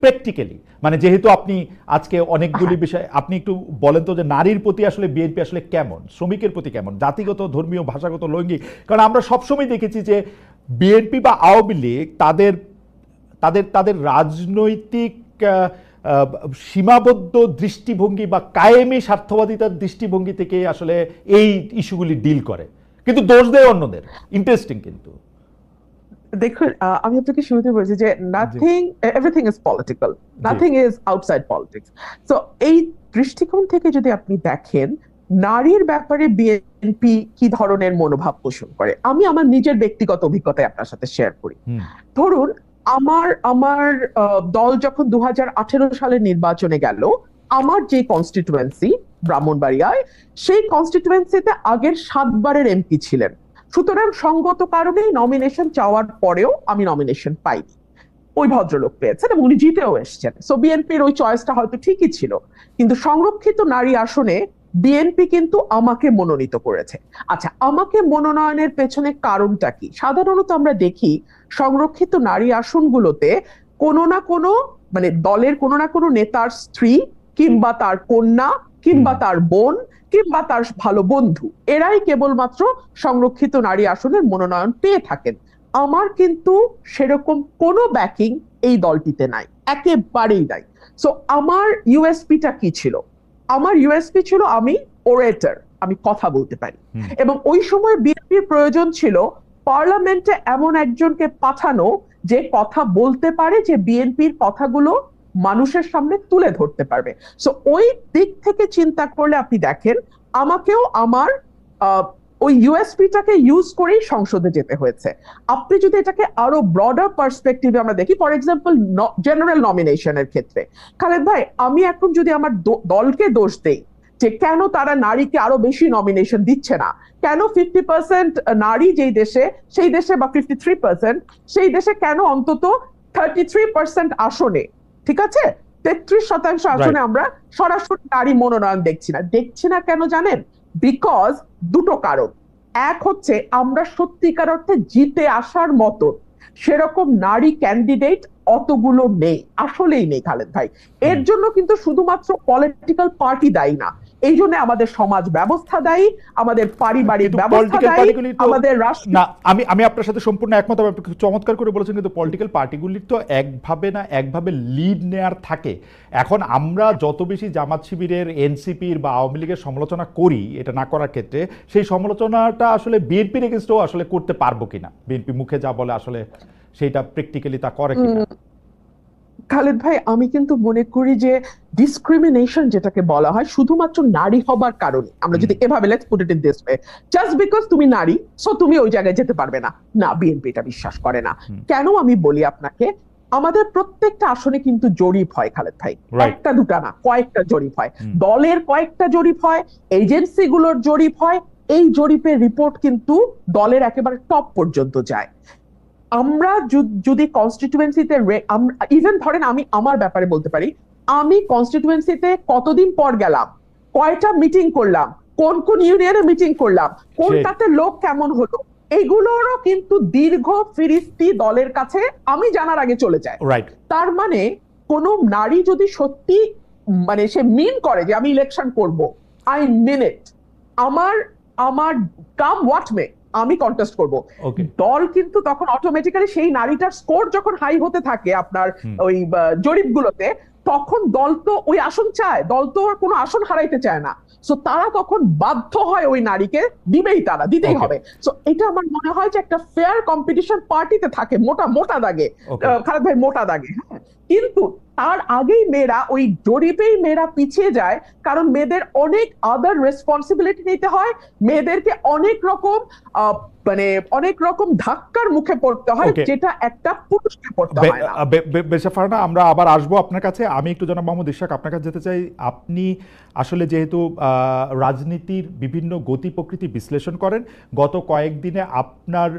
Practically, মানে যেহেতু আপনি আজকে অনেকগুলি হ্যাঁ, বিষয়, আপনি একটু বলেন তো যে নারীর প্রতি আসলে বিএনপি আসলে কেমন, শ্রমিকের প্রতি কেমন, জাতিগত, ধর্মীয়, ভাষাগত, লৈঙ্গিক? কারণ আমরা সবসময় দেখেছি যে বিএনপি বা আওয়ামী লীগ তাদের তাদের তাদের রাজনৈতিক আহ, আহ, সীমাবদ্ধ দৃষ্টিভঙ্গি বা কায়েমি স্বার্থবাদিতার দৃষ্টিভঙ্গি থেকে আসলে এই ইস্যুগুলি ডিল করে, কিন্তু দোষ দেয় অন্যদের। ইন্টারেস্টিং কিন্তু। দেখুন, আমি আপনাকে শুরুতে বলেছি যে জি, নাথিং, এভরিথিং ইজ পলিটিক্যাল, জি, নাথিং ইজ আউটসাইড পলিটিক্স। তো এই দৃষ্টিকোণ থেকে যদি আপনি দেখেন নারীর ব্যাপারে বিএনপি কি ধরনের মনোভাব পোষণ করে, আমি আমার নিজের ব্যক্তিগত অভিজ্ঞতায় আপনার সাথে শেয়ার করি। হুম, ধরুন, আমার আমার দল যখন 2018 সালে নির্বাচনে গেল, আমার যে কনস্টিটুয়েন্সি ব্রাহ্মণবাড়িয়ায়, সেই কনস্টিটুয়েন্সিতে আগের 7 বারের এমপি ছিলেন। সুতরাং সঙ্গত কারণেই নমিনেশন চাওয়ার পরেও আমি নমিনেশন পাইনি, ওই ভদ্রলোক পেয়েছেন এবং উনি জিতেও এসেছেন। সো বিএনপির ওই চয়েসটা হয়তো ঠিকই ছিল। কিন্তু সংরক্ষিত নারী আসনে বিএনপি কিন্তু আমাকে মনোনীত করেছে। আচ্ছা, আমাকে মনোনয়নের পেছনে কারণটা কি? সাধারণত আমরা দেখি সংরক্ষিত নারী আসনগুলোতে কোনো না কোনো, মানে দলের কোনো না কোনো নেতার স্ত্রী কিংবা তার কন্যা হুম, কিংবা তার বোন কিংবা তার ভালো বন্ধু, এরাই কেবলমাত্র সংরক্ষিত নারী আসনের মনোনয়ন পেয়ে থাকেন। আমার কিন্তু সেরকম কোনো ব্যাকিং এই দলটিতে নাই, একেবারেই নাই। সো আমার ইউএসপিটা কি ছিল? আমার ইউএসপি ছিল আমি ওরেটর, আমি কথা বলতে পারি। হুম, এবং ওই সময় বিএনপির প্রয়োজন ছিল পার্লামেন্টে এমন একজনকে পাঠানো যে কথা বলতে পারে, যে বিএনপির কথাগুলো মানুষের সামনে তুলে ধরতে পারবে। সো ওই দিক থেকে চিন্তা করলে আপনি দেখেন আমাকেও আমার আহ, ওই ইউএসপিটাকে ইউজ করেই সংসদে যেতে হয়েছে। আপনি যদি এটাকে আরো ব্রডার পার্সপেক্টিভে আমরা দেখি, ফর এক্সাম্পল জেনারেল নমিনেশনের ক্ষেত্রে, খালেদ ভাই, আমি এখন যদি আমার দলকে দোষ দেই যে কেন তারা নারীকে আরো বেশি নমিনেশন দিচ্ছে না, কেন 50% নারী যেই দেশে, সেই দেশে, বা 53%, সেই দেশে কেন অন্তত 33% আসনে, ঠিক আছে, 33% রাইট, আসনে আমরা সরাসরি নারী মনোনয়ন দেখছি না কেন জানেন? বিকজ দুটো কারণ। এক হচ্ছে আমরা সত্যিকার অর্থে জিতে আসার মতো সেরকম নারী ক্যান্ডিডেট অতগুলো নেই, আসলেই নেই খালেদ ভাই। এর হুম। জন্য কিন্তু শুধুমাত্র পলিটিক্যাল পার্টি দায়ী না, এই জন্য আমাদের সমাজ ব্যবস্থা দায়ী, আমাদের পারিবারিক কিন্তু ব্যবস্থা পলিটিক্যাল দায়ী, পার্টিগুলি তো, আমাদের রাষ্ট্র। না, আমি আমি আপনার সাথে সম্পূর্ণ একমত। আপনি খুব চমৎকার করে বলেছেন, কিন্তু পলিটিক্যাল পার্টিগুলির তো একভাবে না একভাবে লিড নেয়ার থাকে। এখন আমরা যত বেশি জামাত শিবিরের, এনসিপির বা আওয়ামী লীগের সমালোচনা করি এটা না করার ক্ষেত্রে, সেই সমালোচনাটা আসলে বিএনপির এগেনস্টও আসলে করতে পারবো কিনা, বিএনপি মুখে যা বলে আসলে সেইটা প্র্যাকটিক্যালি তা করে কিনা। খালেদ ভাই, আমি কিন্তু মনে করি যে ডিসক্রিমিনেশন যেটাকে বলা হয় শুধুমাত্র নারী হবার কারণে, আমরা হুম, যদি এভাবে let's put it in this way, just because তুমি নারী সো তুমি ওই জায়গায় যেতে পারবে না, না, বিএনপি এটা বিশ্বাস করে না। হুম, কেন আমি বলি আপনাকে, আমাদের প্রত্যেকটা আসনে কিন্তু জরিপ হয় খালেদ ভাই, রাইট, একটা দুটা না, কয়েকটা জরিপ হয়। হুম, দলের কয়েকটা জরিপ হয়, এজেন্সি গুলোর জরিপ হয়। এই জরিপের রিপোর্ট কিন্তু দলের একেবারে টপ পর্যন্ত যায়। আমরা যদি কনস্টিটিউয়েন্সিতে, ইভেন ধরেন আমি আমার ব্যাপারে বলতে পারি, আমি কনস্টিটিউয়েন্সিতে কতদিন পর গেলাম, কয়টা মিটিং করলাম, কোন কোন ইউনিয়নে মিটিং করলাম, সেই, কোনটাতে লোক কেমন হলো, এগুলোরও কিন্তু দীর্ঘ ফিরিস্তি দলের কাছে আমি জানার আগে চলে যায়। রাইট, তার মানে কোন নারী যদি সত্যি, মানে সে মিন করে যে আমি ইলেকশন করব, আই মিন ইট, আমার আমার কাম হোয়াট মে, আমি কন্টেস্ট করব, ওকে, দল কিন্তু তখন অটোমেটিক্যালি সেই নারীটার স্কোর যখন হাই হতে থাকে আপনার হুম, ওই জরিপগুলোতে, তখন দল তো ওই আসন চায়, দল তো আর কোনো আসন হারাইতে চায় না। সো তারা তখন বাধ্য হয় ওই নারীকে দিবেই, তারা দিতেই ওকে, হবে। সো এটা আমার মনে হয় যে একটা ফেয়ার কম্পিটিশন পার্টিতে থাকে, মোটা মোটা দাগে, ওকে, খালেদ ভাই, মোটা দাগে, হ্যাঁ। কিন্তু তার আগেই মেয়েরা, ওই জরিপেই মেয়েরা পিছিয়ে যায়, কারণ মেয়েদের অনেক আদার রেসপন্সিবিলিটি নিতে হয়, মেয়েদেরকে অনেক রকম আহ, মানে অনেক রকম ধাক্কার মুখে পড়তে হয়, ওকে। যেটা একটা পুরুষকে পড়তে হয় না। বেশাফারনা, আমরা আবার আসবো আপনার কাছে। আমি একটু জনাব মোহাম্মদ ইশরাক আপনার কাছে যেতে চাই। আপনি আসলে যেহেতু রাজনীতির বিভিন্ন গতি প্রকৃতি বিশ্লেষণ করেন, গত কয়েকদিনে আপনার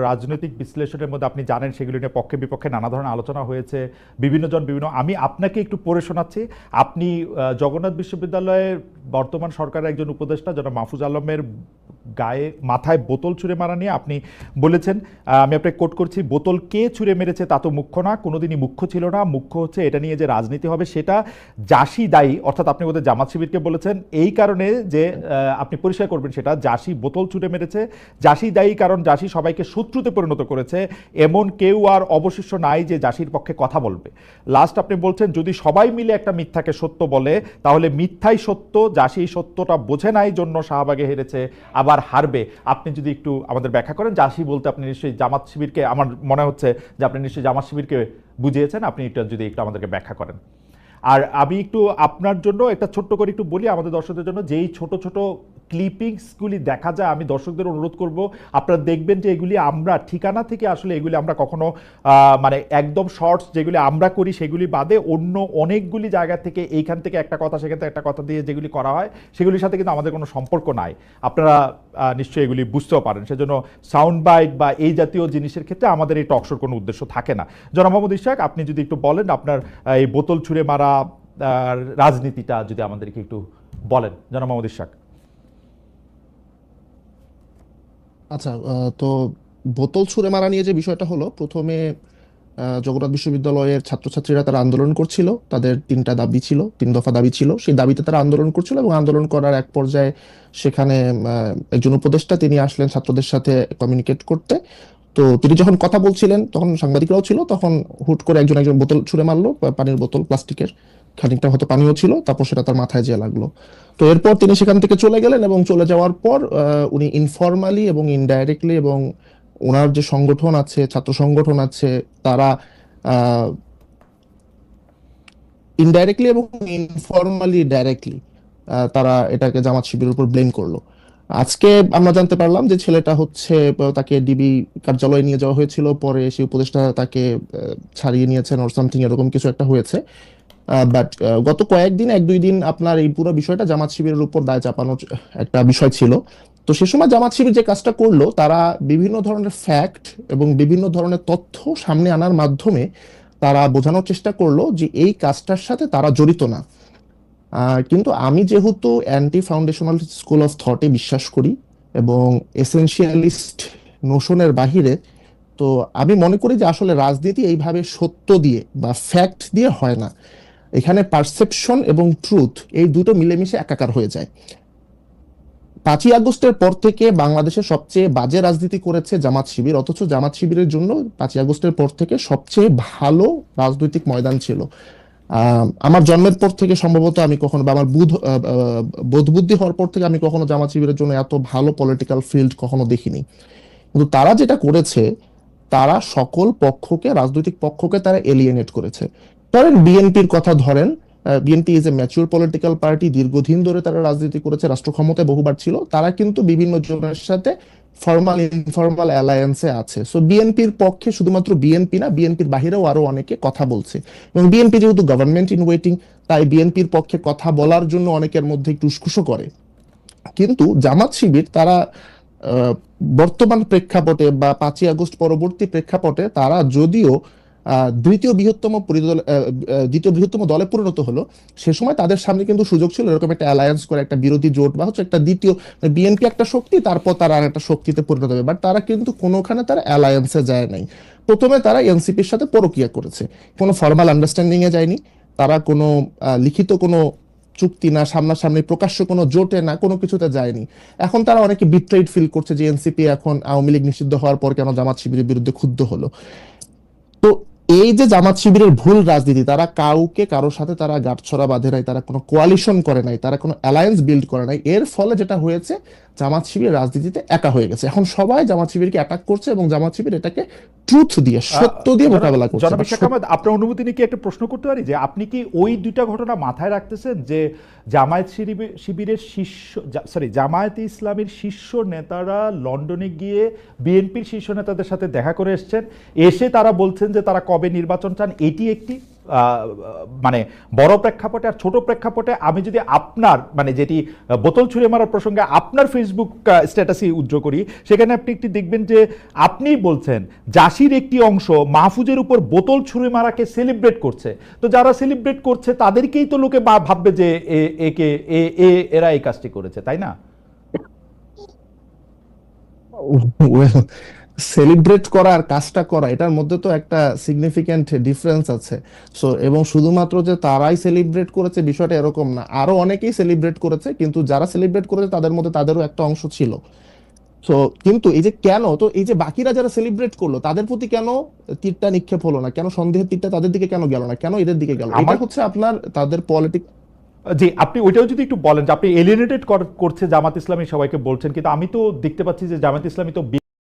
রাজনৈতিক বিশ্লেষণের মধ্যে আপনি জানেন সেগুলো নিয়ে পক্ষে বিপক্ষে নানা ধরনের আলোচনা হয়েছে, বিভিন্ন জন বিভিন্ন, আমি আপনাকে একটু পড়ে শোনাচ্ছি। আপনি জগন্নাথ বিশ্ববিদ্যালয়ের বর্তমান সরকারের একজন উপদেষ্টা যারা মাহফুজ আলমের গায়ে মাথায় বোতল ছুঁড়ে মারা নিয়ে আপনি বলেছেন, আমি আপনাকে কোট করছি, বোতল কে ছুঁড়ে মেরেছে তা তো মুখ্য না, কোনোদিনই মুখ্য ছিল না, মুখ্য হচ্ছে এটা নিয়ে যে রাজনীতি হবে সেটা জাসি দায়ী, অর্থাৎ আপনি বোধহয় জামাত শিবিরকে বলেছেন এই কারণে যে আপনি পরিষ্কার করবেন সেটা জাসি বোতল ছুঁড়ে মেরেছে, জাসি দায়ী কারণ জাসি সবাইকে শত্রুতে পরিণত করেছে, এমন কেউ আর অবশিষ্ট নাই যে জাসির পক্ষে কথা বলবে। লাস্ট আপনি বলছেন যদি সবাই মিলে একটা মিথ্যাকে সত্য বলে তাহলে মিথ্যাই সত্য, জাসি এই সত্যটা বোঝে নাই জন্য শাহবাগে হেরেছে, আবার হারবে। আপনি যদি একটু আমাদের ব্যাখ্যা করেন, জাসি বলতে আপনি নিশ্চয়ই জামাত শিবিরকে, আমার মনে হচ্ছে যে আপনি নিশ্চয়ই জামাত শিবিরকে বুঝিয়েছেন, আপনি এটা যদি একটু আমাদেরকে ব্যাখ্যা করেন। আর আমি একটু আপনার জন্য একটা ছোট্ট করে একটু বলি আমাদের দর্শকদের জন্য, যেই ছোট ছোট ক্লিপিংসগুলি দেখা যায়, আমি দর্শকদের অনুরোধ করব আপনারা দেখবেন যে এগুলি আমরা ঠিকানা থেকে আসলে এগুলি আমরা কখনো মানে একদম শর্টস যেগুলি আমরা করি সেগুলি বাদে অন্য অনেকগুলি জায়গা থেকে এইখান থেকে একটা কথা সেখান থেকে একটা কথা দিয়ে যেগুলি করা হয় সেগুলির সাথে কিন্তু আমাদের কোনো সম্পর্ক নাই, আপনারা নিশ্চয়ই এগুলি বুঝতেও পারেন। সেজন্য সাউন্ড বাইট বা এই জাতীয় জিনিসের ক্ষেত্রে আমাদের এই টকশোর কোনো উদ্দেশ্য থাকে না। জনাব মোহাম্মদ ইশরাক, আপনি যদি একটু বলেন আপনার এই বোতল ছুঁড়ে মারা রাজনীতিটা যদি আমাদেরকে একটু বলেন, জনাব মোহাম্মদ ইশরাক। আচ্ছা, তো বোতল ছুঁড়ে মারা নিয়ে যে বিষয়টা হলো, প্রথমে জগন্নাথ বিশ্ববিদ্যালয়ের ছাত্রছাত্রীরা তারা আন্দোলন করছিল, তাদের তিনটা দাবি ছিল, তিন দফা দাবি ছিল, সেই দাবিতে তারা আন্দোলন করছিল এবং আন্দোলন করার এক পর্যায়ে সেখানে একজন উপদেষ্টা তিনি আসলেন ছাত্রদের সাথে কমিউনিকেট করতে। তো তিনি যখন কথা বলছিলেন তখন সাংবাদিকরাও ছিল, তখন হুট করে একজন একজন বোতল ছুঁড়ে মারলো, পানির বোতল, প্লাস্টিকের, খানিকটা হয়তো পানিও ছিল, তারপর সেটা তার মাথায় যেয়ে লাগলো। তো এরপর তিনি সেখান থেকে চলে গেলেন এবং চলে যাওয়ার পর উনি ইনফরমালি এবং ইনডাইরেক্টলি এবং ওনার যে সংগঠন আছে, ছাত্র সংগঠন আছে, তারা ইনডাইরেক্টলি এবং ইনফরমালি ডাইরেক্টলি তারা এটাকে জামাত শিবিরের উপর ব্লেম করলো। আজকে আমরা জানতে পারলাম যে ছেলেটা হচ্ছে তাকে ডিবি কার্যালয়ে নিয়ে যাওয়া হয়েছিল, পরে সেই উপদেষ্টা তাকে ছাড়িয়ে নিয়েছেন ওর সামথিং এরকম কিছু একটা হয়েছে। বাট গত কয়েকদিন, এক দুই দিন আপনার এই পুরো বিষয়টা জামাত শিবিরের উপর দায় চাপানোর একটা বিষয় ছিল। তো সে সময় জামাত শিবির যে কাজটা করলো, তারা বিভিন্ন ধরনের ফ্যাক্ট এবং বিভিন্ন ধরনের তথ্য সামনে আনার মাধ্যমে তারা বোঝানোর চেষ্টা করলো যে এই কাজটার সাথে তারা জড়িত না। কিন্তু আমি যেহেতু অ্যান্টি ফাউন্ডেশনাল স্কুল অফ থটে বিশ্বাস করি এবং এসেনশিয়ালিস্ট নোশনের বাহিরে, তো আমি মনে করি যে আসলে রাজনীতি এইভাবে সত্য দিয়ে বা ফ্যাক্ট দিয়ে হয় না। এখানে পারসেপশন এবং ট্রুথ এই দুটো মিলেমিশে একাকার হয়ে যায়। 5ই আগস্টের পর থেকে বাংলাদেশে সবচেয়ে বাজে রাজনীতি করেছে জামাত শিবির, অথচ জামাত শিবিরের জন্য 5ই আগস্টের পর থেকে সবচেয়ে ভালো রাজনৈতিক ময়দান ছিল। আমার জন্মের পর থেকে সম্ভবত আমি কখনো, বা আমার বোধ বুদ্ধি হওয়ার পর থেকে আমি কখনো জামাত শিবিরের জন্য এত ভালো পলিটিক্যাল ফিল্ড কখনো দেখিনি। কিন্তু তারা যেটা করেছে, তারা সকল পক্ষকে, রাজনৈতিক পক্ষকে তারা এলিয়েনেট করেছে। ধরেন বিএনপির কথা ধরেন, BNP is a mature political party, দীর্ঘদিন ধরে তারা রাজনীতি করেছে, রাষ্ট্র ক্ষমতায় বহুবার ছিল, তারা কিন্তু বিভিন্ন জনের সাথে ফর্মাল ইনফর্মাল অ্যালায়েন্সে আছে। সো বিএনপির পক্ষে শুধুমাত্র বিএনপি না, বিএনপির বাহিরেও আরো অনেকে কথা বলছে, এবং বিএনপি যেহেতু গভর্নমেন্ট ইন ওয়েটিং, তাই বিএনপির পক্ষে কথা বলার জন্য অনেকের মধ্যে একটু উস্কুসো করে। কিন্তু জামাত শিবির তারা বর্তমান প্রেক্ষাপটে বা 5ই আগস্ট পরবর্তী প্রেক্ষাপটে তারা যদিও দ্বিতীয় বৃহত্তম দলে পরিণত হলো, সে সময় তাদের সামনে কিন্তু সুযোগ ছিল এরকম একটা অ্যালায়েন্স করে, একটা বিরোধী জোট বা হচ্ছে একটা দ্বিতীয়, বিএনপি একটা শক্তি, তারপর তারা আর একটা শক্তিতে পরিণত হবে। বাট তারা কিন্তু কোনোখানে তারা অ্যালায়েন্সে যায় নাই। প্রথমে তারা এনসিপির সাথে পরকীয়া করেছে, কোনো ফর্মাল আন্ডারস্ট্যান্ডিং এ যায়নি, তারা কোনো লিখিত কোনো চুক্তি না, সামনাসামনি প্রকাশ্য কোনো জোটে না, কোনো কিছুতে যায়নি। এখন তারা অনেকে বিট্রেড ফিল করছে যে এনসিপি এখন আওয়ামী লীগ নিষিদ্ধ হওয়ার পর কেন জামাত শিবিরের বিরুদ্ধে ক্ষুব্ধ হলো। তো এই যে জামাত শিবিরের ভুল রাজনীতি, তারা কাউকে কারোর সাথে তারা গাঁটছড়া বাঁধে নাই, তারা কোনো কোয়ালিশন করে নাই, তারা কোনো অ্যালায়েন্স বিল্ড করে নাই, এর ফলে যেটা হয়েছে, জামাত শিবির রাজনীতিতে একা হয়ে গেছে। এখন সবাই জামাত শিবিরকে অ্যাটাক করছে এবং জামাত শিবির এটাকে ট্রুথ দিয়ে, সত্য দিয়ে মোকাবেলা করছে। জনাব ইশরাক আহমেদ, আপনার অনুমতি নিয়ে কি একটা প্রশ্ন করতে পারি, যে আপনি কি ওই দুইটা ঘটনা মাথায় রাখতেছেন, যে জামায়াতে ইসলামের শীর্ষ নেতারা লন্ডনে গিয়ে বিএনপির শীর্ষ নেতাদের সাথে দেখা করে এসেছেন, এসে তারা বলছেন যে তারা কবে নির্বাচন চান, এটি একটি, মানে বড় প্রেক্ষাপটে আর ছোট প্রেক্ষাপটে আমি যদি আপনার মানে যেটি বোতল ছুঁড়ে মারার প্রসঙ্গে আপনার ফেসবুক স্ট্যাটাসই উজ্জ্বল করি, সেখানে আপনি একটি দেখবেন যে আপনিই বলছেন জাসির একটি অংশ মাহফুজের উপর বোতল ছুঁড়ে মারাকে সেলিব্রেট করছে। তো যারা সেলিব্রেট করছে তাদেরকেই তো লোকে ভাববে যে এরা এই কাজটি করেছে, তাই না? ওয়েল, সেলিব্রেট করা আর কাজটা করা এটার মধ্যে তো একটা সিগনিফিক্যান্ট ডিফারেন্স আছে। সো এবং শুধুমাত্র যে তারাই সেলিব্রেট করেছে বিষয়টা এরকম না, আরো অনেকেই সেলিব্রেট করেছে, কিন্তু যারা সেলিব্রেট করেছে তাদের মধ্যে তাদেরও একটা অংশ ছিল। সো কিন্তু এই যে কেন, তো এই যে বাকিরা যারা সেলিব্রেট করলো তাদের প্রতি কেন তীরটা নিক্ষেপ হলো না, কেন সন্দেহের তীরটা তাদের দিকে কেন গেল না, কেন এদের দিকে গেল? এটা হচ্ছে আপনার তাদের পলিটিক্স। জি, আপনি ওইটাও যদি একটু বলেন যে আপনি এলিয়েনেটেড করছে জামাত ইসলামী সবাইকে বলছেন, কিন্তু আমি তো দেখতে পাচ্ছি যে জামাত ইসলামী তো